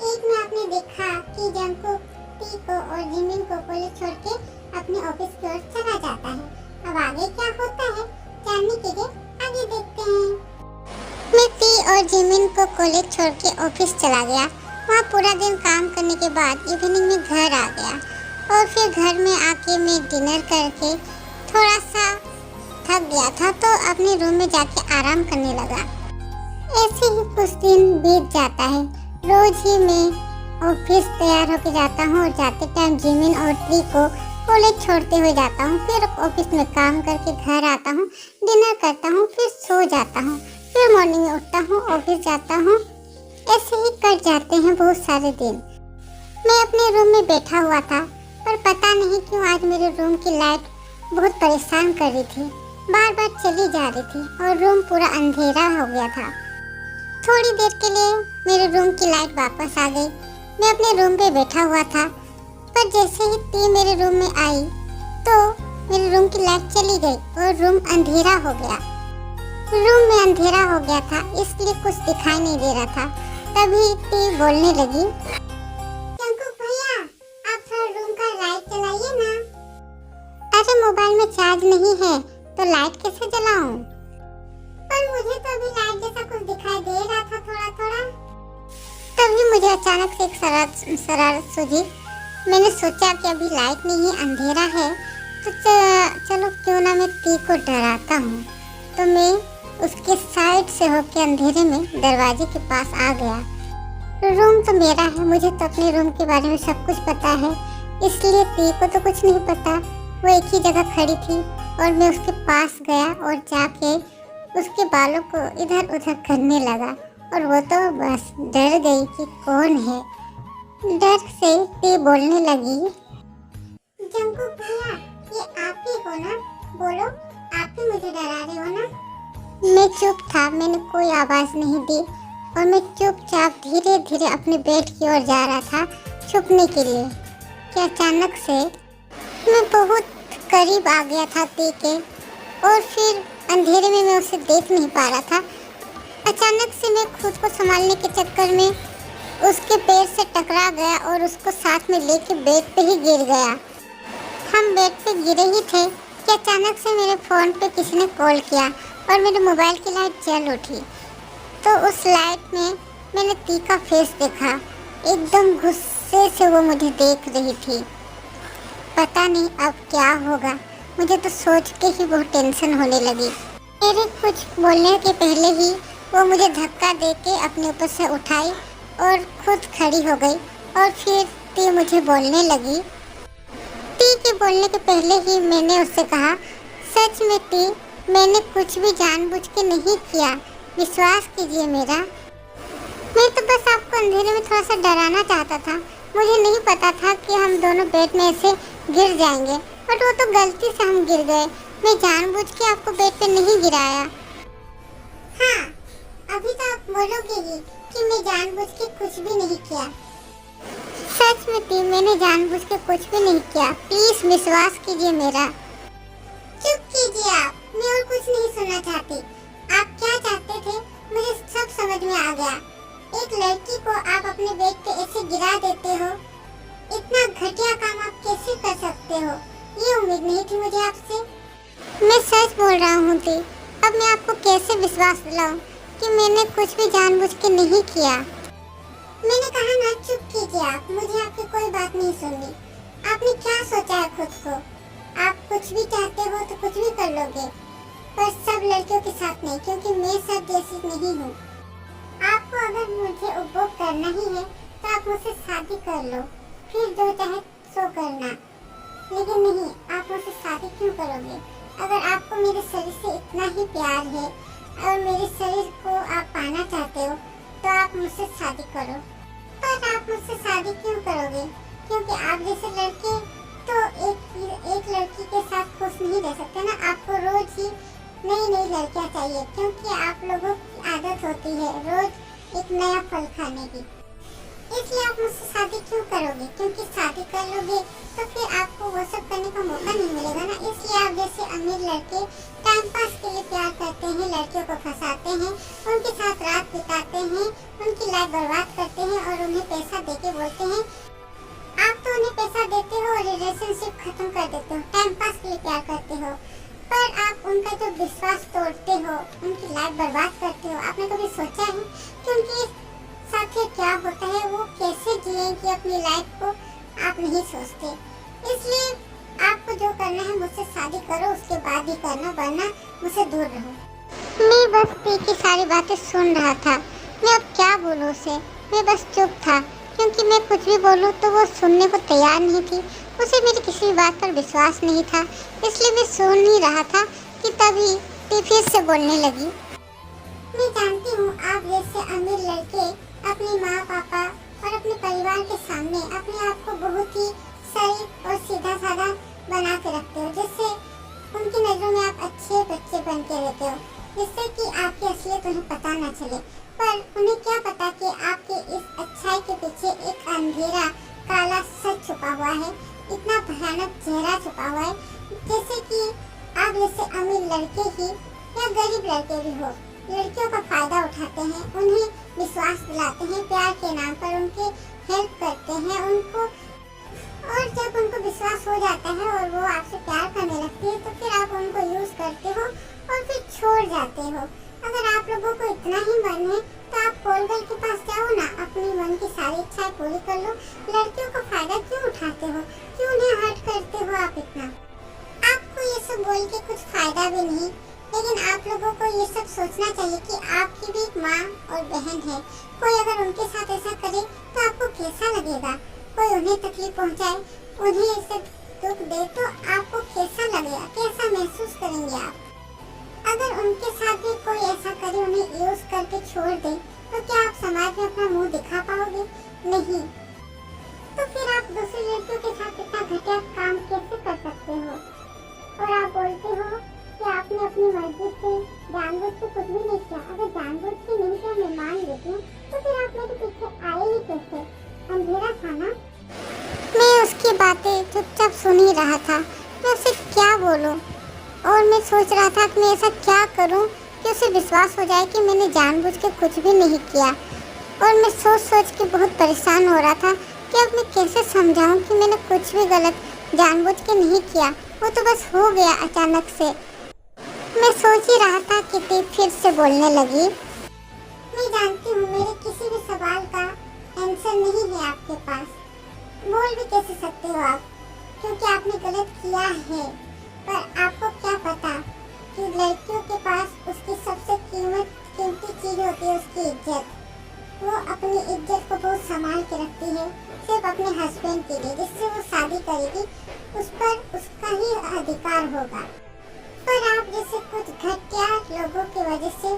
एक में आपने देखा कि जंगकुक टी को और जिमिन को कॉलेज छोड़ के अपने ऑफिस की ओर चला जाता है। अब आगे क्या होता है जानने के लिए आगे देखते हैं। मैं टी और जिमिन को कॉलेज छोड़ के ऑफिस चला गया। वहाँ पूरा दिन काम करने के बाद इवनिंग में घर आ गया और फिर घर में आके मैं डिनर करके थोड़ा सा थक गया था तो अपने रूम में जाके आराम करने लगा। ऐसे ही कुछ दिन बीत जाता है। रोज ही मैं ऑफिस तैयार होके जाता हूँ और जाते टाइम जिमिन और टी को कॉलेज छोड़ते हुए जाता हूँ। फिर ऑफिस में काम करके घर आता हूँ, डिनर करता हूँ, फिर सो जाता हूँ, फिर मॉर्निंग में उठता हूँ, ऑफिस जाता हूँ। ऐसे ही कट जाते हैं बहुत सारे दिन। मैं अपने रूम में बैठा हुआ था पर पता नहीं क्यों आज मेरे रूम की लाइट बहुत परेशान कर रही थी, बार बार चली जा रही थी और रूम पूरा अंधेरा हो गया था। थोड़ी देर के लिए मेरे रूम की लाइट वापस आ गई। मैं अपने रूम पे बैठा हुआ था पर जैसे ही टी मेरे रूम में आई तो मेरे रूम की लाइट चली गई और रूम अंधेरा हो गया। रूम में अंधेरा हो गया था इसलिए कुछ दिखाई नहीं दे रहा था। तभी टी बोलने लगी, जंगकुक भैया आप थोड़ा रूम का लाइट चलाइए ना। अरे मोबाइल में चार्ज नहीं है तो लाइट कैसे जलाऊं? पर मुझे तो अभी लाइट जैसा कुछ दिखाई दे रहा था थोड़ा थोड़ा। तभी मुझे अचानक से एक शरारत सूझी। मैंने सोचा कि अभी लाइट नहीं है, अंधेरा है तो चलो क्यों ना मैं टी को डराता हूँ। तो मैं उसके साइड से होकर अंधेरे में दरवाजे के पास आ गया। रूम तो मेरा है, मुझे तो अपने रूम के बारे में सब कुछ पता है, इसलिए टी को तो कुछ नहीं पता। वो एक ही जगह खड़ी थी और मैं उसके पास गया और जाके उसके बालों को इधर उधर करने लगा और वो तो बस डर गई कि कौन है। डर से टी बोलने लगी, जंगकुक भैया ये आप ही हो ना? बोलो, आप ही मुझे डरा रहे हो ना? मैं चुप था, मैंने कोई आवाज नहीं दी और मैं चुपचाप धीरे धीरे अपने बेड की ओर जा रहा था छुपने के लिए कि अचानक से मैं बहुत करीब आ गया था टी के और फिर अंधेरे में मैं उसे देख नहीं पा रहा था। अचानक से मैं खुद को संभालने के चक्कर में उसके पैर से टकरा गया और उसको साथ में लेके बेड पे ही गिर गया। हम बेड पे गिरे ही थे कि अचानक से मेरे फ़ोन पे किसी ने कॉल किया और मेरे मोबाइल की लाइट जल उठी। तो उस लाइट में मैंने टी का फेस देखा। एकदम गुस्से से वो मुझे देख रही थी। पता नहीं अब क्या होगा, मुझे तो सोच के ही बहुत टेंशन होने लगी। मेरे कुछ बोलने के पहले ही वो मुझे धक्का देके अपने ऊपर से उठाई और खुद खड़ी हो गई और फिर टी मुझे बोलने लगी। टी के बोलने के पहले ही मैंने उससे कहा, सच में टी मैंने कुछ भी जानबूझ के नहीं किया, विश्वास कीजिए मेरा। मैं तो बस आपको अंधेरे में थोड़ा सा डराना चाहता था। मुझे नहीं पता था कि हम दोनों बेड में ऐसे गिर जाएंगे, बट वो तो गलती से हम गिर गए। मैं जानबूझ के आपको बेड पे नहीं गिराया। हाँ, अभी तो आप बोलोगे ही कि मैं जानबूझ के कुछ भी नहीं किया। सच में टी मैंने जानबूझ के कुछ भी नहीं किया, प्लीज विश्वास कीजिए मेरा। चुप कीजिए आप, मैं और कुछ नहीं सुनना चाहती। आप क्या चाहते थे मुझे सब समझ में आ गया। एक लड़की को आप अपने बेड पे ऐसे गिरा देते हो, इतना घटिया काम आप कैसे कर सकते हो? ये उम्मीद नहीं थी मुझे आपसे। मैं सच बोल रहा हूँ टी, अब मैं आपको कैसे विश्वास दिलाऊं कि मैंने कुछ भी जानबूझ के नहीं किया। मैंने कहा ना चुप कीजिए आप, मुझे आपकी कोई बात नहीं सुननी। आपने क्या सोचा है खुद को? आप कुछ भी चाहते हो तो कुछ भी कर लोगे, पर सब लड़कियों के साथ नहीं, क्योंकि मैं सब जैसी नहीं हूँ। आपको अगर मुझे उपभोग करना ही है तो आप मुझसे शादी कर लो, फिर जो चाहे सो करना। लेकिन नहीं, आप मुझसे शादी क्यों करोगे? अगर आपको मेरे शरीर से इतना ही प्यार है और मेरे शरीर को आप पाना चाहते हो तो आप मुझसे शादी करो। पर आप मुझसे शादी क्यों करोगे? क्योंकि आप जैसे लड़के तो एक लड़की के साथ खुश नहीं रह सकते ना। आपको रोज ही नई नई लड़कियां चाहिए, क्योंकि आप लोगों की आदत होती है रोज एक नया फल खाने की। इसलिए आप मुझसे शादी क्यों करोगे? क्योंकि शादी कर लोगे तो फिर आपको वो सब करने का मौका नहीं मिलेगा ना। इसलिए आप जैसे अमीर लड़के टाइम पास के लिए प्यार करते हैं, लड़कियों को फंसाते हैं, उनके साथ रात बिताते हैं, उनकी लाइफ बर्बाद करते हैं और उन्हें पैसा देके बोलते हैं। आप तो उन्हें पैसा देते हो और रिलेशनशिप खत्म कर देते हो, टाइम पास के लिए प्यार करते हो, पर आप उनका जो विश्वास तोड़ते हो, उनकी लाइफ बर्बाद करते हो। आपने कभी सोचा है कि उनके साथ क्या होता है, वो कैसे जिएंगे अपनी लाइफ को? आप नहीं सोचते। इसलिए आपको जो करना है मुझसे शादी करो, उसके बाद ही करना, वरना मुझसे दूर रहो। मैं बस पी की सारी बातें सुन रहा था। मैं अब क्या बोलूं उसे? मैं बस चुप था, क्योंकि मैं कुछ भी बोलूं तो वो सुनने को तैयार नहीं थी। उसे मेरी किसी भी बात पर विश्वास नहीं था, इसलिए मैं सुन ही रहा था कि तभी टी फिर से बोलने लगी। मैं जानती हूँ आप जैसे अमीर लड़के अपनी माँ पापा और अपने परिवार के सामने अपने आप को बहुत ही शरीफ और सीधा साधा बना के रखते हो, जिससे उनकी नज़रों में आप अच्छे बच्चे बन के रहते हो, जिससे कि आपकी असलियत उन्हें पता न चले। पर उन्हें क्या पता कि आपके इस अच्छाई के पीछे एक अंधेरा काला सच छुपा हुआ है, इतना भयानक चेहरा छुपा हुआ है। जैसे कि आप जैसे अमीर लड़के ही या गरीब लड़के भी हो, लड़कियों का फायदा उठाते हैं, उन्हें विश्वास दिलाते हैं, प्यार के नाम पर उनके हेल्प करते हैं उनको, और जब उनको विश्वास हो जाता है और वो आपसे प्यार करने लगती है तो फिर आप उनको यूज करते हो और फिर छोड़ जाते हो। अगर आप लोगों को इतना ही मन है तो आप कोलगल के पास जाओ ना, अपनी मन की सारी इच्छाएं पूरी कर लो। लड़कियों का फायदा क्यों उठाते हो? क्यों उन्हें हर्ट करते हो आप इतना? आपको ये सब बोल के कुछ फायदा भी नहीं, लेकिन आप लोगों को ये सब सोचना चाहिए कि आपकी भी एक माँ और बहन है। कोई अगर उनके साथ ऐसा करे तो आपको कैसा लगेगा? कोई उन्हें तकलीफ पहुँचाए, उन्हें ऐसे दुख दे तो आपको कैसा लगेगा? कैसा महसूस करेंगे आप? अगर उनके साथ भी कोई ऐसा करे, उन्हें यूज करके छोड़ दे, तो क्या आप समाज में अपना मुंह दिखा पाओगे? नहीं। तो फिर आप दूसरी लड़कियों के साथ इतना घटिया काम कैसे कर सकते हो? और आप बोलते हो कि आपने अपनी मर्जी से जानबूझ के कुछ भी नहीं किया। अगर जानबूझ के नहीं किया मैं मान लेती हूँ, तो फिर आप मेरे पीछे आए ही कैसे? अंधेरा था ना। मैं उसकी बातें चुपचाप सुन ही रहा था। मैं उसे क्या बोलूं? और मैं सोच रहा था कि मैं ऐसा क्या करूं कि उसे विश्वास हो जाए कि मैंने जानबूझ के कुछ भी नहीं किया। और मैं सोच सोच के बहुत परेशान हो रहा था कि अब मैं कैसे समझाऊं कि मैंने कुछ भी गलत जानबूझ के नहीं किया, वो तो बस हो गया अचानक से। मैं सोच ही रहा था कि टीप फिर से बोलने लगी। मैं जानती हूँ मेरे किसी भी सवाल का आंसर नहीं है आपके पास। बोल भी कैसे सकते हो आप, क्योंकि आपने गलत किया है। पर आपको क्या पता कि लड़कियों के पास उसकी सबसे कीमती चीज होती है उसकी इज्जत। वो अपनी इज्जत को बहुत संभाल के रखती है, सिर्फ अपने हस्बैंड के लिए। जिससे वो शादी करेगी उस पर उसका ही अधिकार होगा। पर आप जैसे कुछ घटिया लोगों की वजह से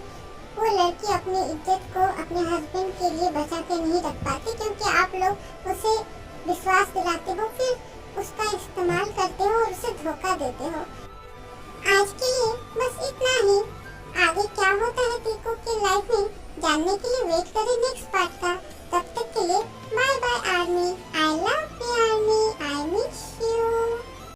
वो लड़की अपनी इज्जत को अपने हस्बैंड के लिए बचा के नहीं रख पाती, क्योंकि आप लोग उसे विश्वास दिलाते हो, फिर उसका इस्तेमाल करते हो और उसे धोखा देते हो। आज के लिए बस इतना ही। आगे क्या होता है टीकू की लाइफ में जानने के लिए वेट करें नेक्स्ट पार्ट का।